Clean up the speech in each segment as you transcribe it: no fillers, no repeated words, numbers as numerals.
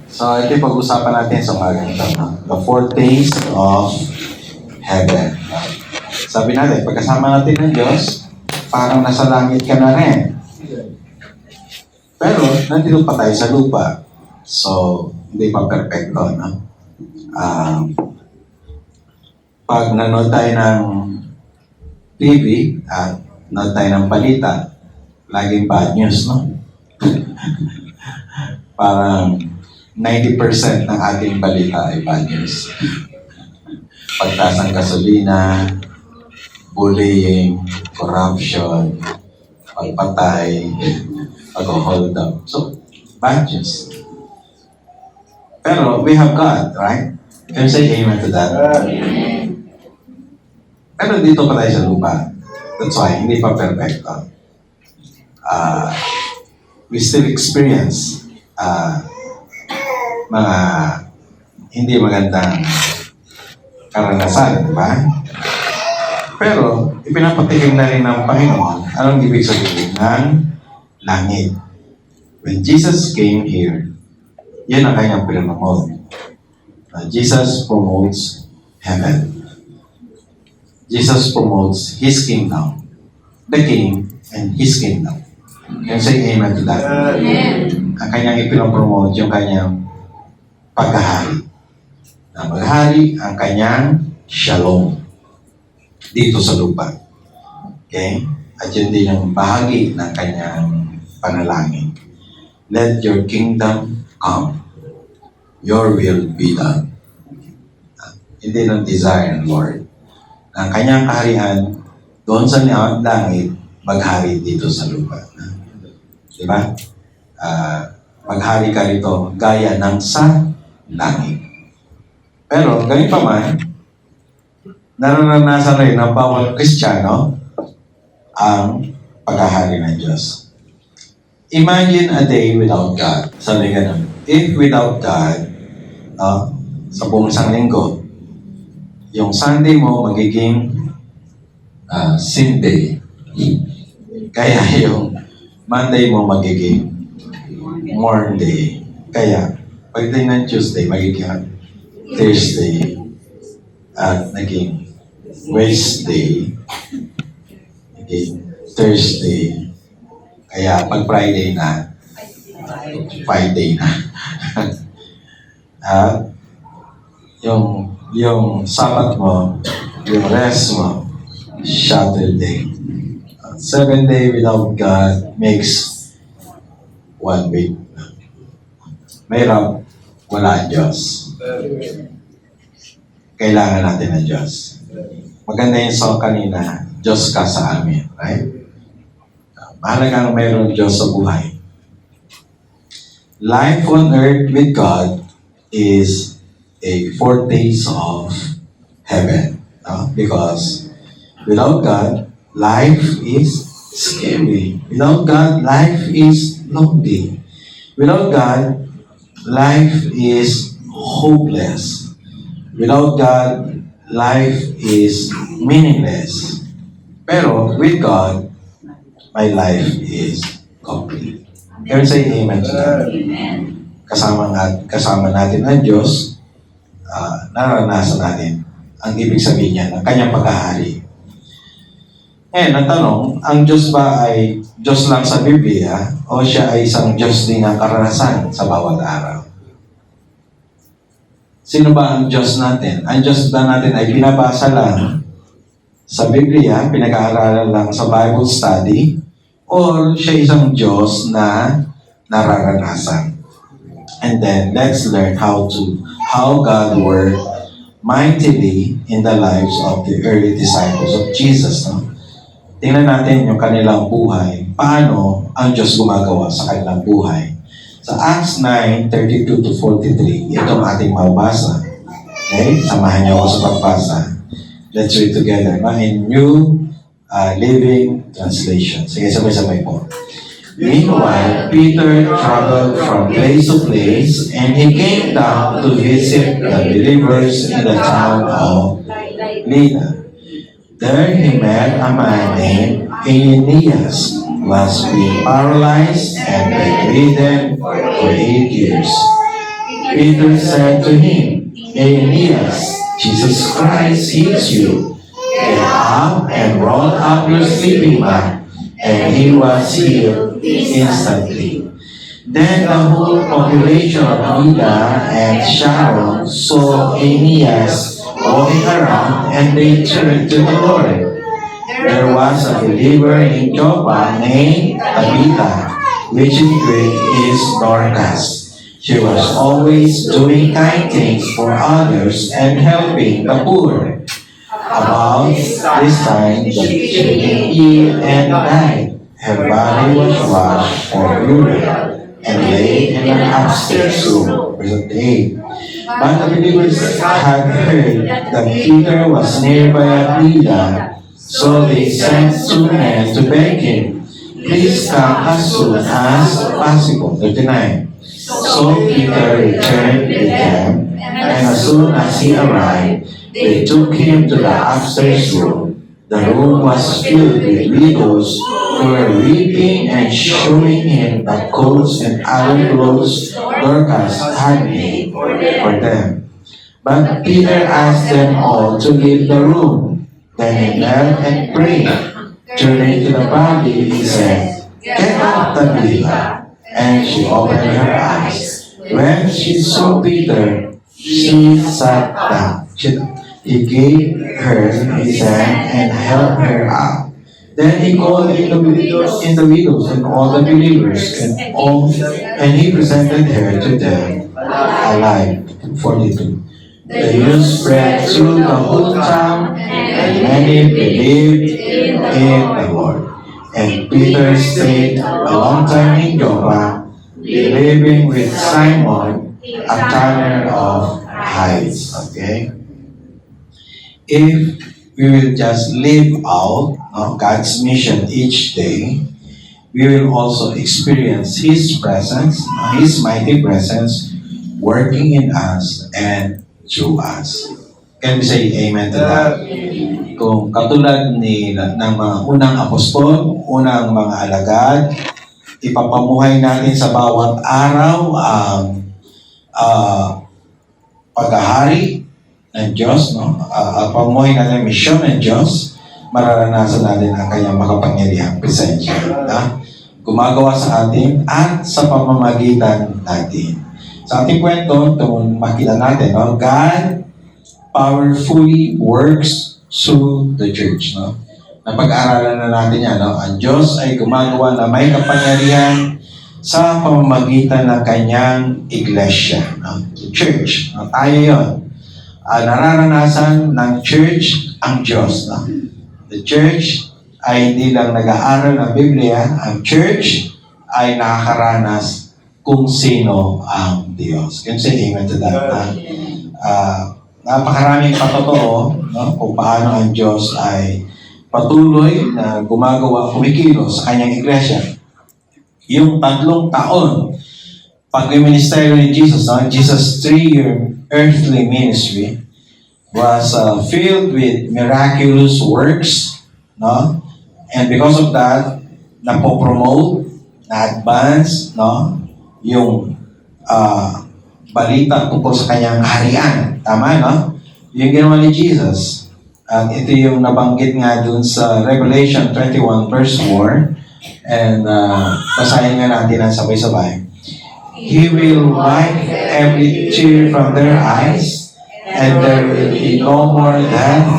So, ito yung pag-usapan natin sa umagang ito. The four days of heaven. Sabi natin, pagkasama natin ng Diyos, parang nasa langit ka na rin. Pero, nandito pa tayo sa lupa. So, hindi pa perfecto, no? Pag nanood tayo ng TV at nanood tayo ng balita, laging bad news, no? Parang 90% ng ating balita ay bad news. Pagtaas ng gasolina, bullying, corruption, pagpatay, pag-hold up. So, bad news. Pero we have God, right? Can you say amen to that? Pero dito pa tayo sa lupa. That's why, hindi pa perfecto. We still experience mga hindi magandang karanasan, di ba? Pero, ipinapatikim na rin ng Panginoon anong ibig sabihin ng langit. When Jesus came here, yan ang kanyang pinopromote. Jesus promotes heaven. Jesus promotes His kingdom. The King and His kingdom. Can you say amen to that? Amen. Ang kanyang ipinopromote yung kanyang paghahari. Na maghari ang kanyang shalom dito sa lupa. Okay? At yun din yung bahagi ng kanyang panalangin. Let your kingdom come. Your will be done. Hindi ng desire ng Lord. Ang kanyang kaharian doon sa langit, maghari dito sa lupa. Diba? Maghari ka rito gaya ng sa langit. Pero, ganun pa man, naranasan rin ng bawat Kristiyano ang paghahari ng Diyos. Imagine a day without God. Sabi ganun. If without God, sa buong isang linggo, yung Sunday mo magiging sin day. Kaya yung Monday mo magiging morn day. Kaya, pagdating ng Tuesday, magiging Thursday at naging Wednesday, naging Thursday. Kaya pag Friday na, Friday na. At yung Sabbath mo, yung rest mo, Saturday. 7 day without God makes 1 week. Mahirap, wala ang Diyos. Kailangan natin ng Diyos. Maganda yung song kanina, Diyos ka sa amin, right? Mahalagang mayroong Diyos sa buhay. Life on earth with God is a foretaste of heaven. Because without God, life is scary. Without God, life is lonely. Without God, life is hopeless. Without God, life is meaningless. Pero with God, my life is complete. Can you say amen to that? Amen. Kasama natin ang Diyos, naranasan natin ang ibig sabihin niya ng kanyang paghahari. Ngayon, ang tanong, ang Diyos ba ay Diyos lang sa Biblia o siya ay isang Diyos din ng karanasan sa bawat araw? Sino ba ang Diyos natin? Ang Diyos ba natin ay pinabasa lang sa Biblia, pinag-aaralan lang sa Bible study, o siya isang Diyos na nararanasan? And then, let's learn how God worked mightily in the lives of the early disciples of Jesus. No? Tingnan natin yung kanilang buhay. Paano ang Diyos gumagawa sa kanilang buhay? Sa Acts 9:32 to 43, itong ating mabasa. Okay? Samahan niyo ako sa pagbasa. Let's read together. In New Living Translation. Sige, sabay-sabay po. Meanwhile, Peter traveled from place to place, and he came down to visit the believers in the town of Lydda. There he met a man named Aeneas, who was being paralyzed and bedridden for 8 years. Peter said to him, Aeneas, Jesus Christ heals you. Get up and roll up your sleeping mat. And he was healed instantly. Then the whole population of Judah and Sharon saw Aeneas walking around, and they turned to the Lord. There was a believer in Joppa named Tabitha, which in Greek is Dorcas. She was always doing kind things for others and helping the poor. About this time, she became ill and died. Her body was washed for burial and laid in an upstairs room. Verse 8. But the believers had heard that Peter was nearby at Lydda, so they sent 2 men to beg him, please come as soon as possible. 39. So Peter returned with them, and as soon as he arrived, they took him to the upstairs room. The room was filled with widows who were weeping and showing him the coats and other clothes Dorcas had made for them. But Peter asked them all to leave the room. Then he knelt and prayed. Turning to the body, he said, Get up, Tabitha. And she opened her eyes. When she saw Peter, she sat down. He gave her his hand and helped her up. Then he called in the widows and all the believers, and he presented her to them alive. 42. The news spread through the whole town, and many believed in the Lord. And Peter stayed a long time in Joppa, living with Simon, a tanner of hides. Okay? If we will just live out God's mission each day, we will also experience His presence, His mighty presence, working in us and through us. Can we say amen to that? Kung katulad ng mga unang apostol, unang mga alagad, ipapamuhay natin sa bawat araw ang paghahari ng Diyos, pamuhay natin ang misyon ng Diyos, mararanasan natin ang kanyang makapangyarihang presensya na gumagawa sa atin at sa pamamagitan natin. Sa ating kwento, makita natin, God powerfully works through the church. Napag-aralan na natin yan. Ang Diyos ay gumagawa na may kapangyarihan sa pamamagitan ng kanyang iglesia. The church. Tayo yun. Nararanasan ng church ang Diyos. The church ay hindi lang nag-aaral ng Biblia. Ang church ay nakakaranas kung sino ang Diyos. Can you say amen to that? Napakaraming patotoo kung paano ang Diyos ay patuloy na gumagawa, kumikilos sa kanyang iglesia. Yung 3 taon, pag-ministeryo ni Jesus, Jesus' 3-year earthly ministry was filled with miraculous works, and because of that, napopromote, na-advance, yung balita tungkol sa kanyang kaharian. Tama, yung ginawa ni Jesus. At ito yung nabanggit nga dun sa Revelation 21 verse 4. And basahin nga natin ang sabay-sabay. He will wipe every tear from their eyes, and there will be no more death,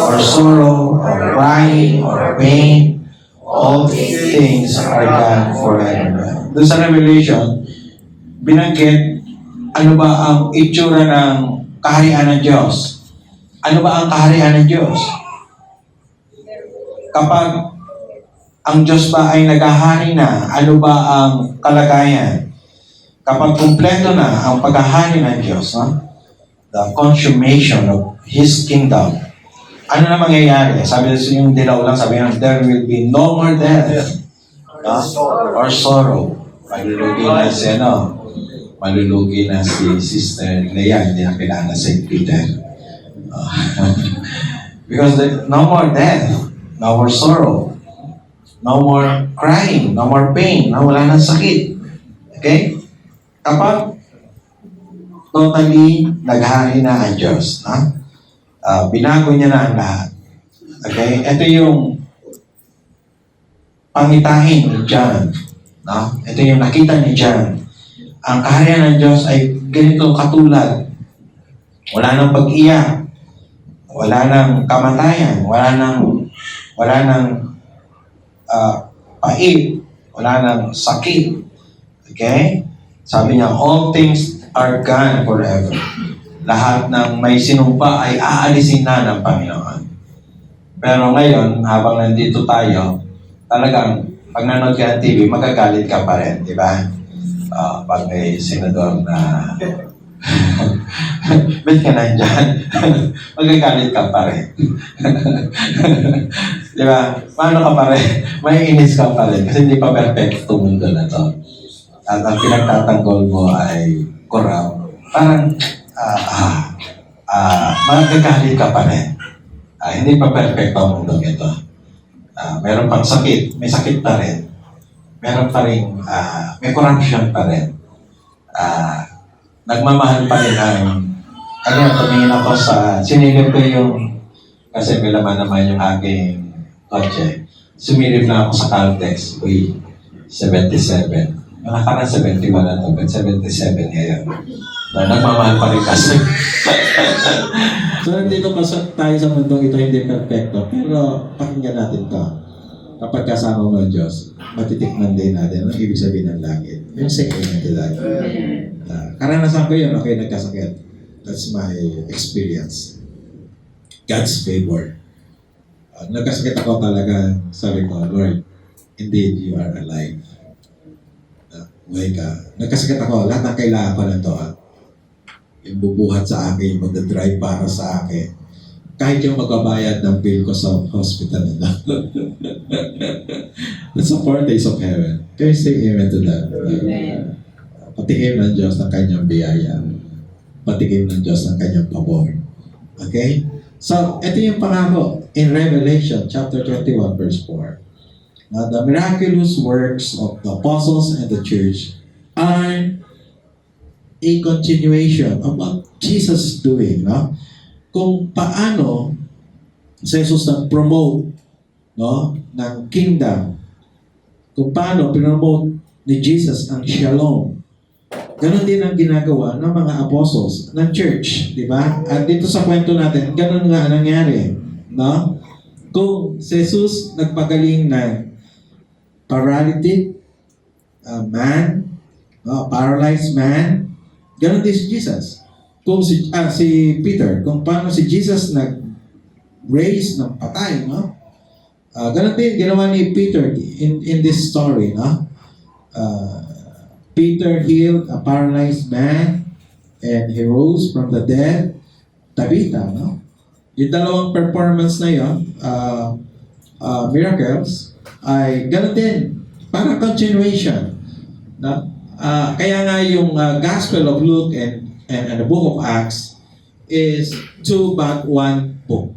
or sorrow, or crying, or pain. All these things are gone forever. Doon sa Revelation, binanggit, ano ba ang itsura ng kaharian ng Diyos? Ano ba ang kaharian ng Diyos? Kapag ang Diyos ba ay naghahari na, ano ba ang kalagayan? Kapag kumpleto na ang paghahari ng Diyos, the consummation of His kingdom, ano na mangyayari? Sabi sa yung dilaw lang, sabi nga, there will be no more death or sorrow. Malulugi na si Sister Lea, hindi na kailangan si Peter. Because no more death, no more sorrow, no more crying, no more pain, wala nang sakit. Okay? Kapag Totally naghari na ang Diyos. No? Binago niya na ang lahat. Okay? Ito yung pangitahin ni John. No? Ito yung nakita ni John. Ang kaharian ng Diyos ay ganito katulad. Wala nang pag-iyak. Wala nang kamatayan. Wala nang pait. Wala nang sakit. Okay? Sabi niya, all things are gone forever. Lahat ng may sinumpa ay aalisin na ng Panginoon. Pero ngayon, habang nandito tayo, talagang pag nanood ka ng TV, magagalit ka pa rin, di ba? Pag may senador na ba't ka nandyan? Magagalit ka pa rin. Di ba? Paano ka pa rin? May inis ka pa rin kasi hindi pa perfecto mundo na to. At ang pinagtatanggol mo ay corrupt. Parang, magagalit ka pa rin. Hindi pa perfecto ang mundo ito. Meron pang sakit, may sakit pa rin. Meron pa rin, may corruption pa rin. Nagmamahal pa rin ang, tumingin ako sinilip ko yung, kasi may laman naman yung aking kotse. Sumilip na ako sa Caltex, 77. Yung nakarang 71 na to, but 77 ngayon. Nagmamahal pa rin kasi. So, nandito pa tayo sa mundong ito hindi perfecto, pero pakinggan natin to. Kapag kasama mo ang Diyos, matitikman din natin ang ibig sabihin ng langit. Yung say amen to that. Karanasan ko yun, okay, nagkasakit. That's my experience. God's favor. Nagkasakit ako talaga, sabi ko, Lord, indeed you are alive. Buhay ka. Nagkasakit ako, lahat ng kailangan ko na to. Yung bubuhat sa akin, yung magdadrive para sa akin. Kahit yung magbabayad ng bill ko sa hospital na lang. That's a foretaste of heaven. Can you say amen to that? Amen. Patikim ng Diyos ng kanyang biyaya. Patikim ng Diyos ng kanyang pabor. Okay? So, ito yung pangako in Revelation chapter 21 verse 4. Now, the miraculous works of the apostles and the church are a continuation of what Jesus is doing, no? Kung paano si Jesus nag-promote, no, ng kingdom. Kung paano pinomote ni Jesus ang shalom. Ganon din ang ginagawa ng mga apostles ng church, di ba? At dito sa kwento natin, ganon nga nangyari, no? Kung si Jesus nagpagaling ng paralytic man, paralyzed man, ganon din si Jesus. Kung si Peter, kung paano si Jesus nag-raise ng patay, no? Ganon din ginawa ni Peter in this story, no? Peter healed a paralyzed man and he rose from the dead. Tabitha, no? Yung dalawang performance na yun, miracles, ay ganon din, parang continuation. No? Kaya nga yung Gospel of Luke and the book of Acts is two but one book.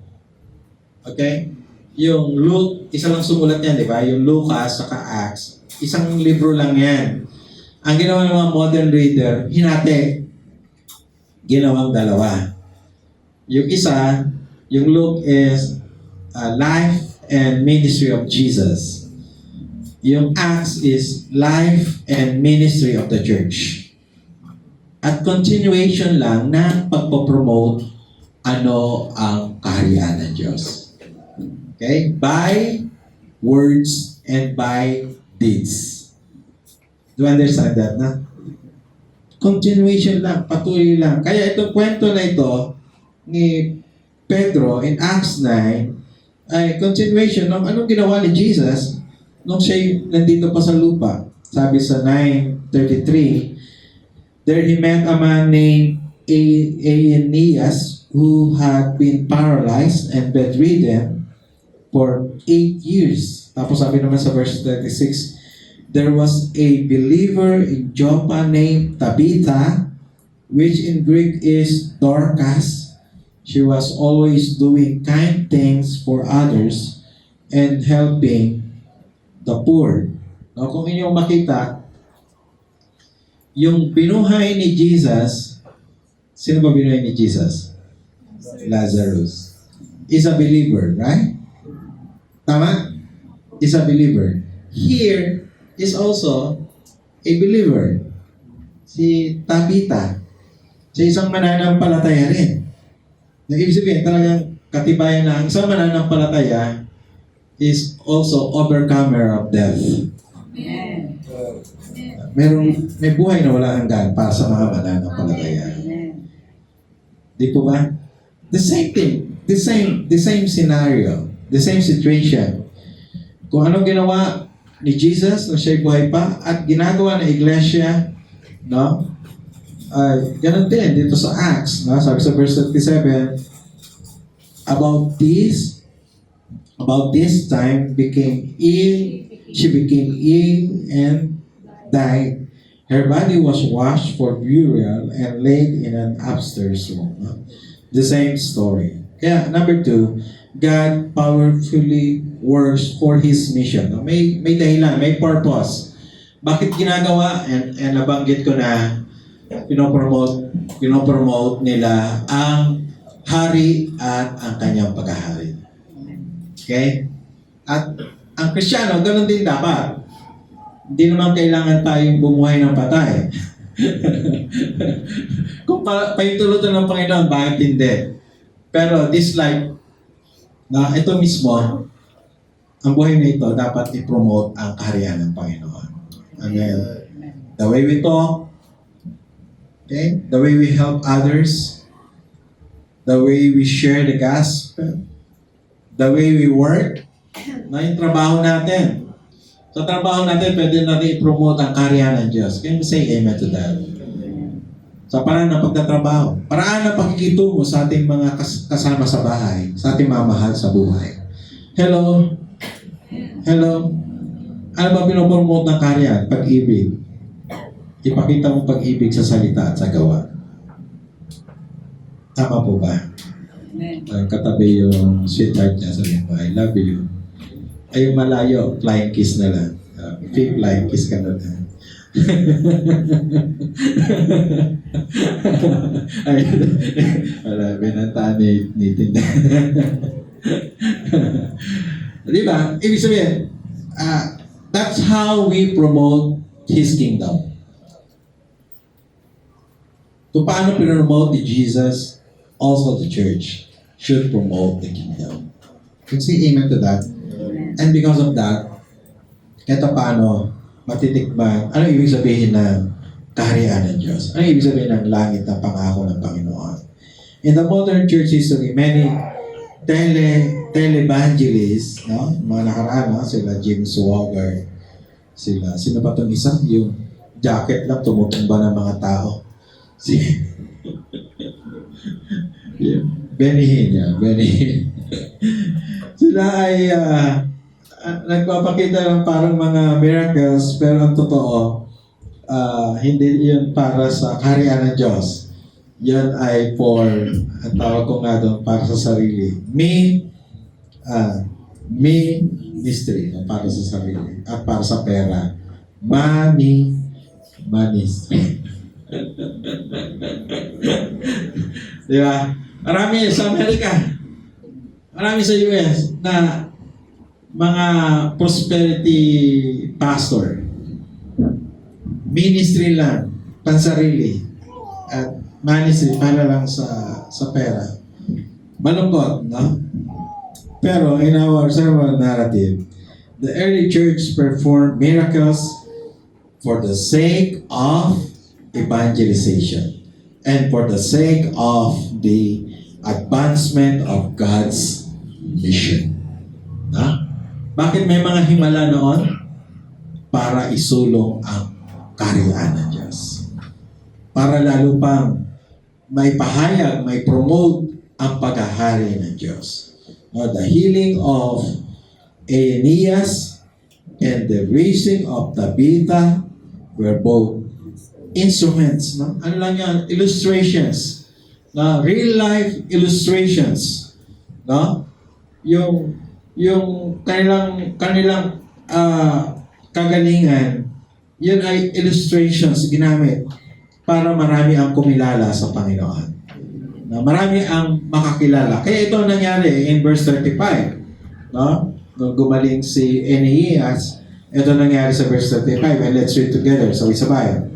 Okay? Yung Luke, isa lang sumulat yan, di ba? Yung Lucas saka Acts, isang libro lang yan. Ang ginawa ng mga modern reader, hinati. Ginawang dalawa. Yung isa, yung Luke is life and ministry of Jesus. Yung Acts is life and ministry of the church. At continuation lang ng pagpopromote ano ang kaharian ng Diyos. Okay? By words and by deeds. Do you understand that na? Continuation lang, patuloy lang. Kaya itong kwento na ito ni Pedro in Acts 9 ay continuation ng anong ginawa ni Jesus nung siya nandito pa sa lupa. Sabi sa 9:33, there he met a man named Aeneas who had been paralyzed and bedridden for 8 years. Tapos sabi naman sa verse 36, there was a believer in Joppa named Tabitha, which in Greek is Dorcas. She was always doing kind things for others and helping the poor. Now, kung inyong makita, yung binuhay ni Jesus Sino ba binuhay ni Jesus? Lazarus. Is a believer, right? Tama? Is a believer. Here is also a believer. Si Tabitha. Si isang mananampalataya rin. Na ibig sabihin, talagang katibayan na ang isang mananampalataya is also overcomer of death. May buhay na wala hanggan para sa mga mananampalataya. Di po ba? The same thing. The same scenario. The same situation. Kung anong ginawa ni Jesus na siya'y buhay pa at ginagawa ng iglesia, no? Ganun din dito sa Acts, no? Sabi sa verse 37, about this time she became ill and died. Her body was washed for burial and laid in an upstairs room. No? The same story. Kaya, number 2, God powerfully works for His mission. No? May dahilan, may purpose. Bakit ginagawa? And nabanggit ko na pinopromote nila ang hari at ang kanyang paghahari. Okay? At ang Kristiyano, ganun din dapat. Hindi naman kailangan tayong bumuhay ng patay. Kung paintulutan ng Panginoon, bakit hindi? Pero this life, na ito mismo, ang buhay na ito, dapat i-promote ang kaharian ng Panginoon. Amen. The way we talk, okay? The way we help others, the way we share the gospel, the way we work, na yung trabaho natin. Sa trabaho natin, pwede natin i-promote ang kaharian ng Diyos. Can you say amen to that? Sa paraan ng pagtatrabaho. Paraan ng pakikitungo sa ating mga kasama sa bahay, sa ating mga mahal sa buhay. Hello? Hello? Ano ba pinopromote ng kaharian? Pag-ibig. Ipakita mo pag-ibig sa salita at sa gawa. Tama po ba? Katabi yung sweetheart niya, sabihin mo, I love you. Ay, yung malayo, flying kiss na lang. Fake flying kiss ka na lang. Ay, wala, binantaan ni Tinda. Di ba? Ibig sabihin, that's how we promote His kingdom. Kung paano pinopromote ni Jesus, also the church should promote the kingdom. Can you say amen to that? And because of that, eto paano matitikman, ano ibig sabihin ng kaharian ng Diyos? Ano ibig sabihin ng langit na pangako ng Panginoon? In the modern church history, many televangelists, no? Mga nakaraan, no? Sila Jim Swaggart, sino pa itong isa? Yung jacket lang, tumutumba ng mga tao. Benny Hinn. Sila ay nagpapakita ng parang mga miracles, pero ang totoo, hindi yun para sa kaharian ng Diyos. Yan ay for, ang tawag ko nga doon, para sa sarili. Me mystery, para sa sarili. At para sa pera. Money. Di ba? Marami sa Amerika, marami sa US na mga prosperity pastor. Ministry lang, pansarili. At ministry para lang sa pera. Malungkot, no? Pero in our sermon narrative, the early church performed miracles for the sake of evangelization and for the sake of the advancement of God's mission. Na? Bakit may mga himala noon? Para isulong ang kaharian ng Diyos. Para lalo pang may pahayag, may promote ang paghahari ng Diyos. The healing of Aeneas and the raising of Tabitha were both instruments. No? Ano lang yan? Illustrations. Real life illustrations. No? Yung kanilang kagalingan, yun ay illustrations ginamit para marami ang kumilala sa Panginoon. Na marami ang makakilala. Kaya ito ang nangyari in verse 35. No? Nung gumaling si Eneas, ito nangyari sa verse 35. And let's read together. So, isabay.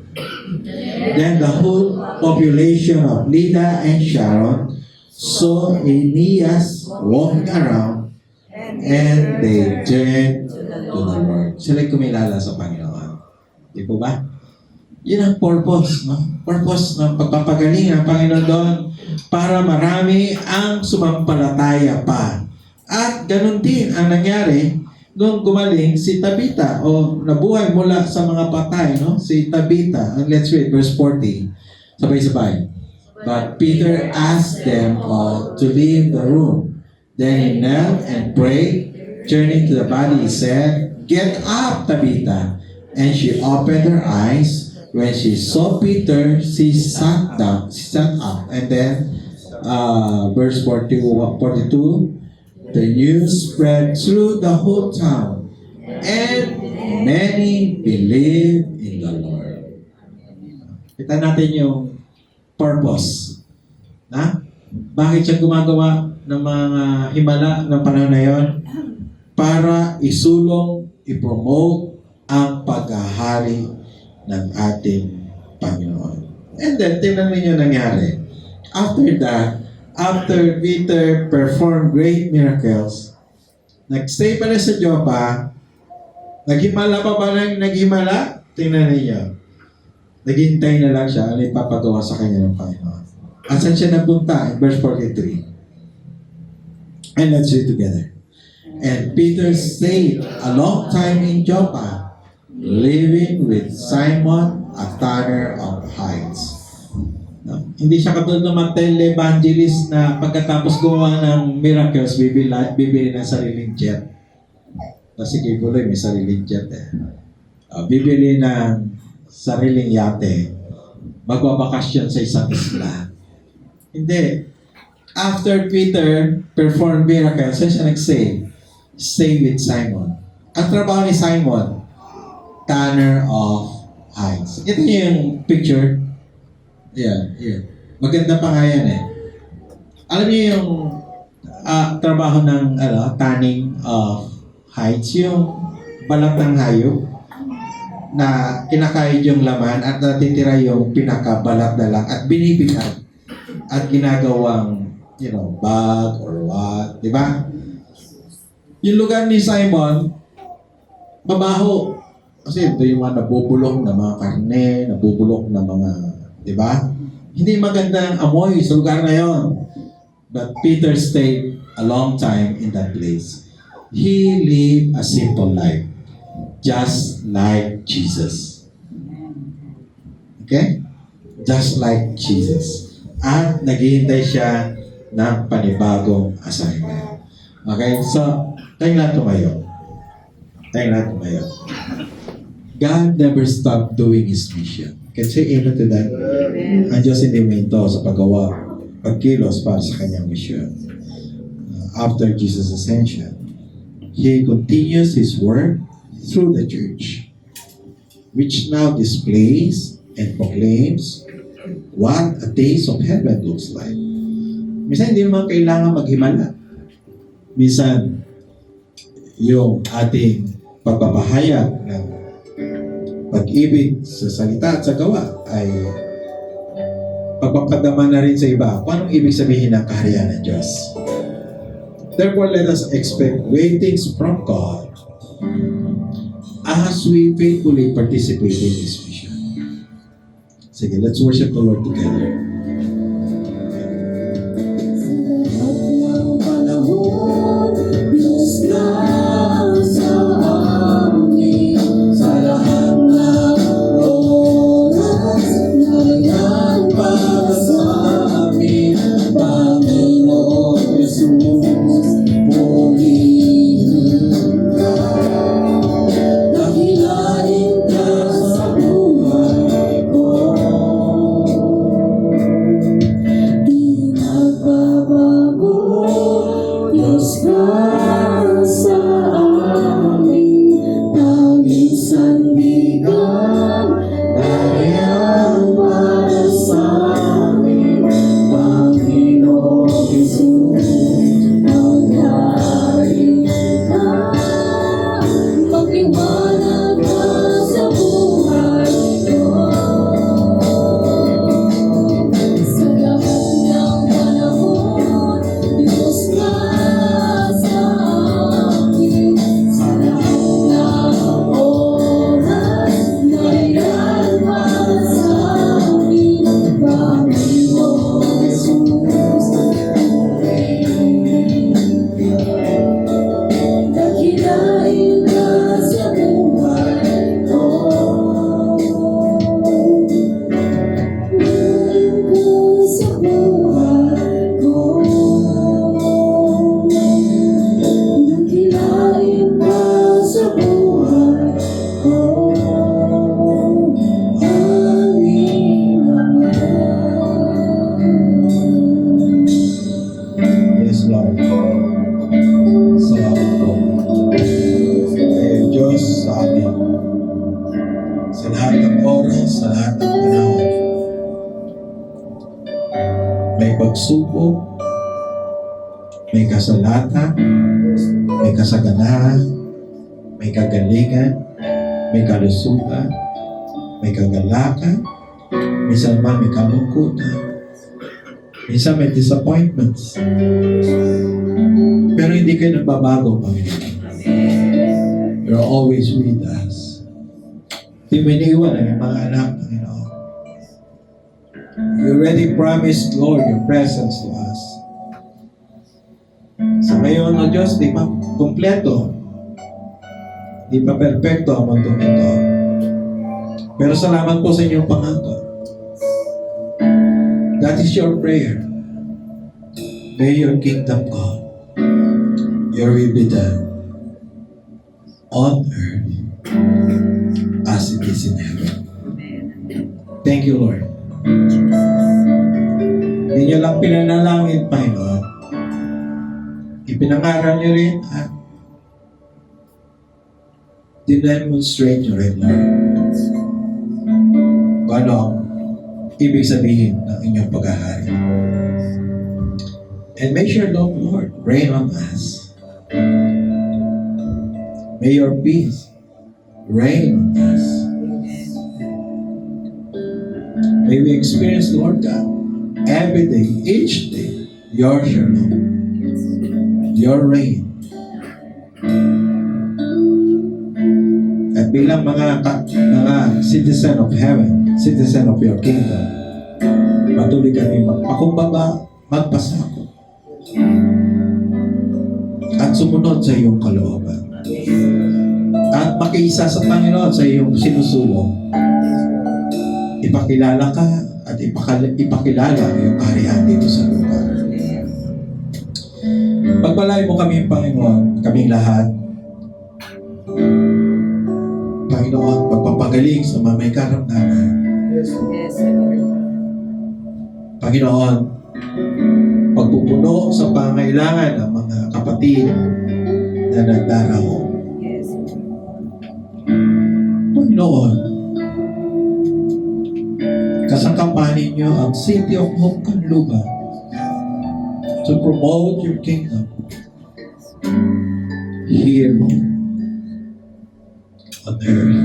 Then the whole population of Lydda and Sharon saw Aeneas walking around, and they turned to the Lord. Sila'y kumilala sa Panginoon. Di po ba? Yun ang purpose, no? Purpose ng pagpapagaling ng Panginoon doon para marami ang sumampalataya pa. At ganun din ang nangyari nung gumaling si Tabitha o nabuhay mula sa mga patay, no? Si Tabitha. And let's read verse 40. Sabay-sabay. But Peter asked them all to leave the room. Then he knelt and prayed. Turning to the body, he said, "Get up, Tabitha." And she opened her eyes. When she saw Peter, she sat down. She sat up. And then, verse 42, the news spread through the whole town, and many believed in the Lord. Kita natin yung purpose. Na? Bakit siya gumagawa ng mga himala ng panahon na yun? Para isulong, ipromote ang paghahari ng ating Panginoon. And then, tingnan ninyo nangyari. After that, after Peter performed great miracles, nagstay pa na sa Joppa, naghimala pa ba nang naghimala? Tingnan ninyo. Naghintay na lang siya, ano ipapagawa sa kanya ng Panginoon. At saan siya nagpunta? In verse 43. And let's read together. And Peter stayed a long time in Joppa, living with Simon, a tanner of hides. No? Hindi siya katulad ng mga tele-evangelist na pagkatapos gumawa ng miracles, bibili ng sariling jet. Kasi Kikuloy may sariling jet eh. Bibili ng sariling yate. Magbabakasyon sa isang isla. Hindi. After Peter performed miracles, siya nag-say, stay with Simon. Ang trabaho ni Simon, tanner of hides. Ito yung picture. Yeah. Maganda pa nga yan eh. Alam niyo yung trabaho ng tanning of hides, yung balat ng hayop na kinakain yung laman at natitira yung pinakabalat na lang at binibigat at ginagawang bag or what, di ba? Yung lugar ni Simon, mabaho. Kasi ito yung mga nabubulok na mga karne, nabubulok na mga, di ba? Hindi maganda ang amoy sa lugar na yon. But Peter stayed a long time in that place. He lived a simple life, just like Jesus. Okay? Just like Jesus. At naghihintay siya ng panibagong assignment. Okay? So, tayong lahat tumayo. God never stopped doing His mission. Can you say amen to that? Ang Diyos hindi minto sa paggawa, pagkilos para sa kanyang mission. After Jesus' ascension, He continues His work through the church, which now displays and proclaims what a taste of heaven looks like. Minsan hindi naman kailangan maghimala. Minsan, yung ating pagpapahayag ng pag-ibig sa salita at sa gawa ay pagpapadama na rin sa iba kung anong ibig sabihin ng kaharian ng Diyos. Therefore, let us expect great things from God as we faithfully participate in His mission. Sige, let's worship the Lord together. may pagsubok, may kasalatan, may kasaganahan, may kagalingan, may kalusugan, may kagalakan, minsan man may kalungkutan, minsan may disappointments. Pero hindi kayo nagbabago, Panginoon. You're always with us. Hindi mo iniwan ang iyong mga anak, Panginoon. You already promised, Lord, your presence to us. Sa ngayon, O Diyos, di pa kompleto. Di pa perfecto ang mundo ito. Pero salamat po sa inyong pangako. That is your prayer. May your kingdom come. Your will be done on earth as it is in heaven. Thank you, Lord. Hindi nyo lang pinanalangin, Panginoon. Ipinangaral nyo rin at dinemonstrate nyo rin, Lord. Ano ang ibig sabihin ng inyong paghahari. And may your Lord reign on us. May your peace reign on us. May we experience, Lord God, every day, each day, your shalom, your reign. At bilang mga citizen of heaven, citizen of your kingdom, patuloy kami magpakumbaba, magpasako, at sumunod sa iyong kalooban. At makiisa sa Panginoon sa iyong sinusulong. Ipakilala ka at ipakilala ang iyong kaharian dito sa lupa. Pagpalain mo kami, Panginoon, kaming lahat. Panginoon, pagpapagaling sa mga may karamdaman. Panginoon, pagpupuno sa pangailangan ng mga kapatid na nagdarao. Panginoon, kasangkapanin niyo ang City of Hope Canluba to promote your kingdom here, Lord, on earth.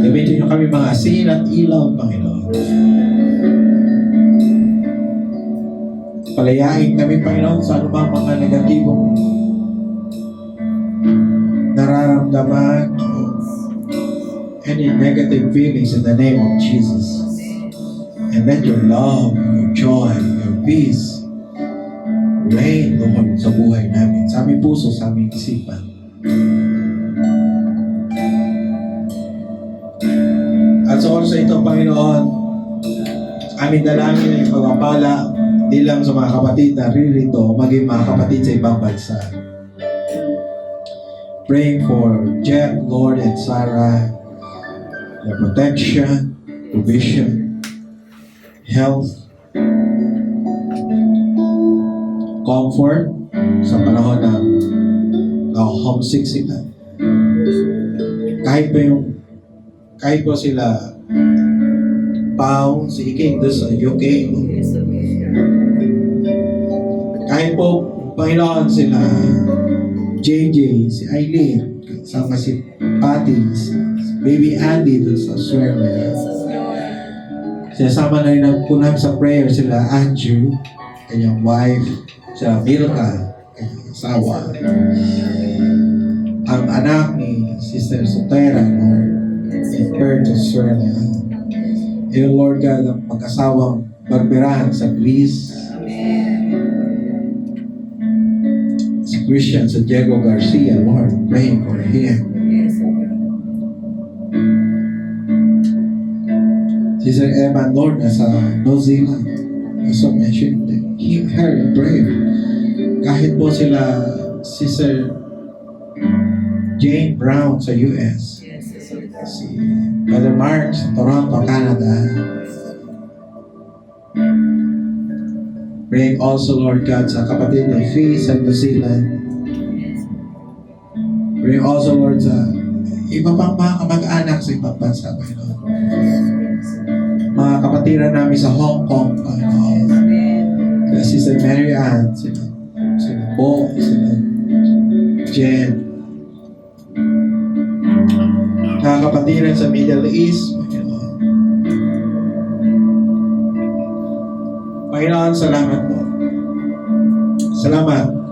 Gamitin niyo kami mga asin at ilaw, Panginoon. Palayain kami, Panginoon, sa anumang mga negatibong nararamdaman, any negative feelings in the name of Jesus. And let your love, your joy, your peace reign, Lord, sa buhay namin, sa aming puso, sa aming isipan. At sa oras ito, Panginoon, aming dalangin ay pagpapala di lang sa mga kapatid na ririto, maging mga kapatid sa ibang bansa. Praying for Jeff, Lord, and Sarah, their protection, provision, health, comfort sa panahon ng homesick sila. Kahit po sila Pao, si Iking doon sa UK, kahit po, Panginoon, sila JJ, si Eileen, sama si Patty, si Baby Andy doon sa Australia. Sinasama na rin po namin sa prayer sila Andrew, kanyang wife, sila Milka, kanyang asawa. Ang anak ni Sister Sotera, Lord, in Perth, Australia. Iyo, Lord God, ang mag-asawang Barberahan sa Greece. Si Christian sa Diego Garcia, Lord, praying for him. Sister Emma, Lord, nasa New Zealand. Also mentioned her in prayer. Kahit po sila Sister Jane Brown sa US. Si Brother Mark sa Toronto, Canada. Praying also, Lord God, sa kapatid ni Fee sa New Zealand. Praying also, Lord, sa iba pang mga kamag-anak sa ibang bansa, Panginoon. Mga kapatid kapatiran namin sa Hong Kong, Panginoon. Sila Sister Mary Ann, sila Bo, sila Jen. Mga kapatiran sa Middle East, Panginoon. Panginoon, salamat po.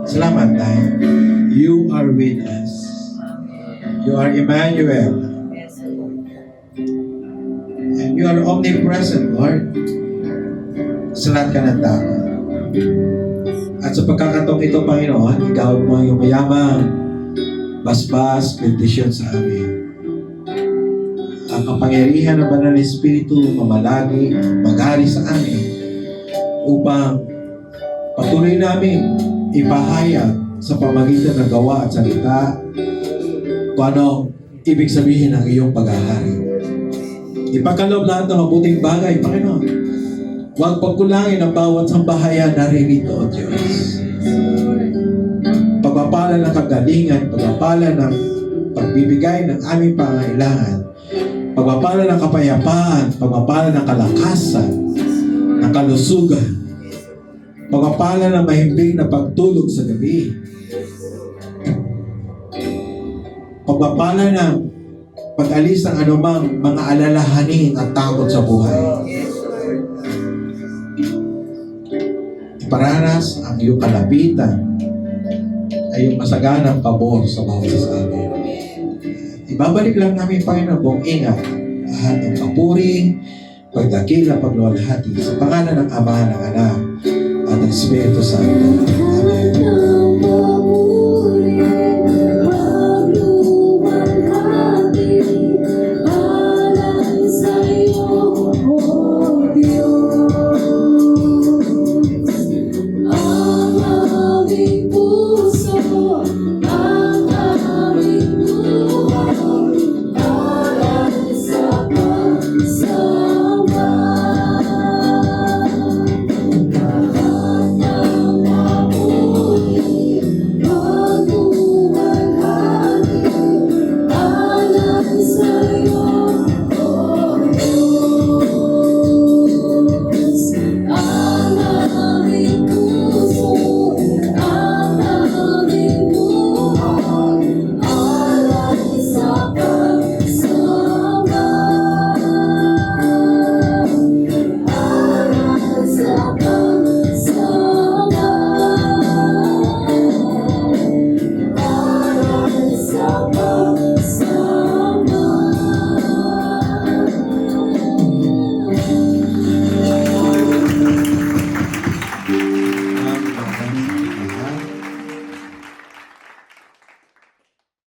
Salamat dahil you are with us. You are Emmanuel. And you are omnipresent, Lord. Sa lahat ka ng tao. At sa pagkakataong ito, Panginoon, ikaw mo yung mayamang basbas, bendisyon sa amin. Ang kapangyarihan ng Banal na Espiritu mamalagi, maghari sa amin upang patuloy namin ipahayag sa pamagitan ng gawa at salita kung ano ibig sabihin ng iyong paghahari. Ipagkaloob lahat ng mabuting bagay, Panginoon. Huwag pagkulangin ang bawat sambahayan naririto, O Diyos. Pagpapala ng kagalingan, pagpapala ng pagbibigay ng aming pangailangan, pagpapala ng kapayapaan, pagpapala ng kalakasan, ng kalusugan, pagpapala ng mahimbing na pagtulog sa gabi, pagpapala ng pag-alis ng anumang mga alalahanin at takot sa buhay. Iparanas ang iyong kalapitan ay yung masaganang pabor sa bawat isa sa amin. Ibabalik lang namin, Panginoon, buong ingat, lahat ng papuri, pagdakila, pagluwalhati sa pangalan ng Ama, ng Anak, at ng Espiritu Santo. Amen.